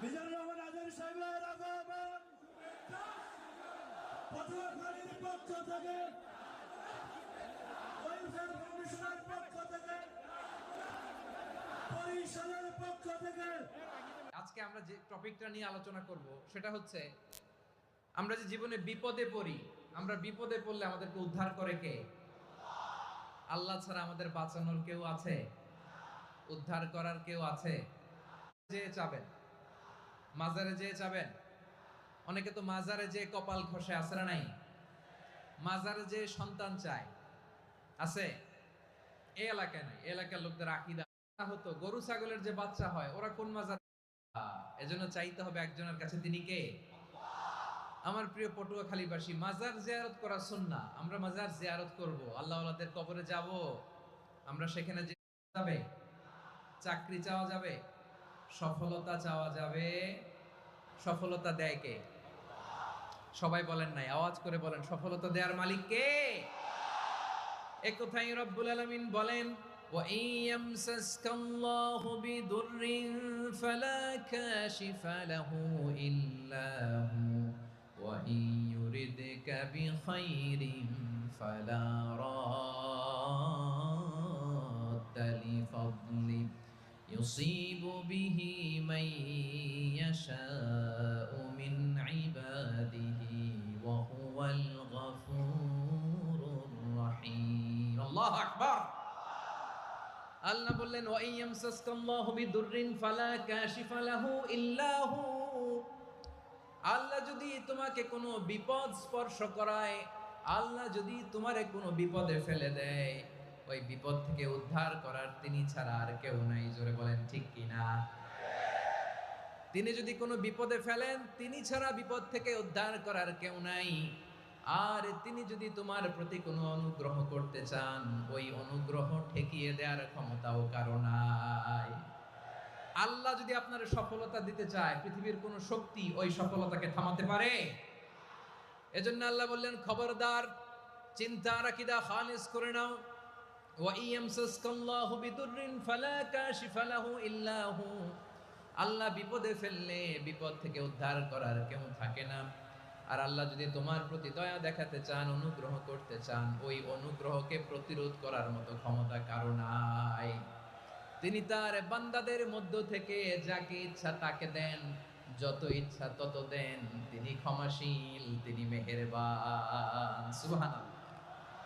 মিজানুর রহমান আজাদ সাহেবের আগমন পটুয়াখালীর পক্ষ থেকে, ওয়েলফেয়ার কমিশনের পক্ষ থেকে, বরিশালের পক্ষ থেকে। আজকে আমরা যে টপিকটা নিয়ে আলোচনা করব সেটা হচ্ছে আমরা যে জীবনে বিপদে পড়ি, আমরা বিপদে পড়লে আমাদেরকে উদ্ধার করে কে? আল্লাহ ছাড়া আমাদের বাঁচানোর কেউ আছে? উদ্ধার করার কেউ আছে? যে চাবেন, মাজারে যে চাবেন। অনেকে তো মাজারে যে কপাল ঘষে, আছে না নাই? মাজারে যে সন্তান চায়, আছে? এই এলাকায় নাই, এই এলাকার লোকদের আকীদা হতো গরু ছাগলের যে বাচ্চা হয় ওরা কোন মাজার, এজন্য চাইতে হবে একজনের কাছে, তিনি কে? আমার প্রিয় পটুয়াখালীবাসী, মাজার জিয়ারত করা সুন্নাহ। আমরা মাজার জিয়ারত করব, আল্লাহ ওয়ালাদের কবরে যাব, আমরা সেখানে যাবে, চাকরি চাওয়া যাবে, সফলতা চাওয়া যাবে। সফলতা দেয় কে? সবাই বলেন নাই, আওয়াজ করে বলেন, সফলতা দেওয়ার মালিক কে? এক কথাই রব্বুল আলামিন বলেন, ওয়া ইয়ামসাসকাল্লাহু বিদুররিন ফালা কাশিফা লাহু ইল্লা হু ওয়া ইয়ুরিদকা বিখাইরিন ফালা রাদ্দা লিফাদলি ইউসিবু বিহি মান ইয়াশাউ মিন ইবাদিহি ওয়া হুয়াল গফুরুর রহিম। আল্লাহু আকবার। আল্লাহ বললেন, ওয়া ইয়ামসাসকাল্লাহু বিদুররিন ফালা কাশিফা লাহু ইল্লা হু। আল্লাহ যদি তোমাকে কোনো বিপদ স্পর্শ করায়, আল্লাহ যদি তোমারে কোনো বিপদে ফেলে দেয়, ওই বিপদ থেকে উদ্ধার করার তিনি ছাড়া আর কেউ নাই। জোরে বলেন ঠিক কিনা? তিনি যদি কোনো বিপদে ফেলেন, তিনি ছাড়া বিপদ থেকে উদ্ধার করার কেউ নাই। আর তিনি যদি তোমার প্রতি কোনো অনুগ্রহ করতে চান, ওই অনুগ্রহ ঠেকিয়ে দেওয়ার ক্ষমতাও কারো নাই। আল্লাহ যদি আপনার সফলতা দিতে চায়, পৃথিবীর কোনো শক্তি ওই সফলতাকে থামাতে পারে? এজন্য আল্লাহ বললেন, খবরদার, চিন্তার আকীদা খালিস করে নাও। ওয়া ইয়ামসাসকাল্লাহু বিদুররিন ফালা কাশিফা লাহু ইল্লা হু। আল্লাহ বিপদে ফেললে বিপদ থেকে উদ্ধার করার কেউ থাকে না। আর আল্লাহ যদি তোমার প্রতি দয়া দেখাতে চান, অনুগ্রহ করতে চান, ওই অনুগ্রহকে প্রতিরোধ করার মতো ক্ষমতা কারো নাই। তিনি তার বান্দাদের মধ্য থেকে যাকে ইচ্ছা তাকে দেন, যত ইচ্ছা তত দেন। তিনি ক্ষমাশীল, তিনি মেহেরবান। সুবহানাল্লাহ।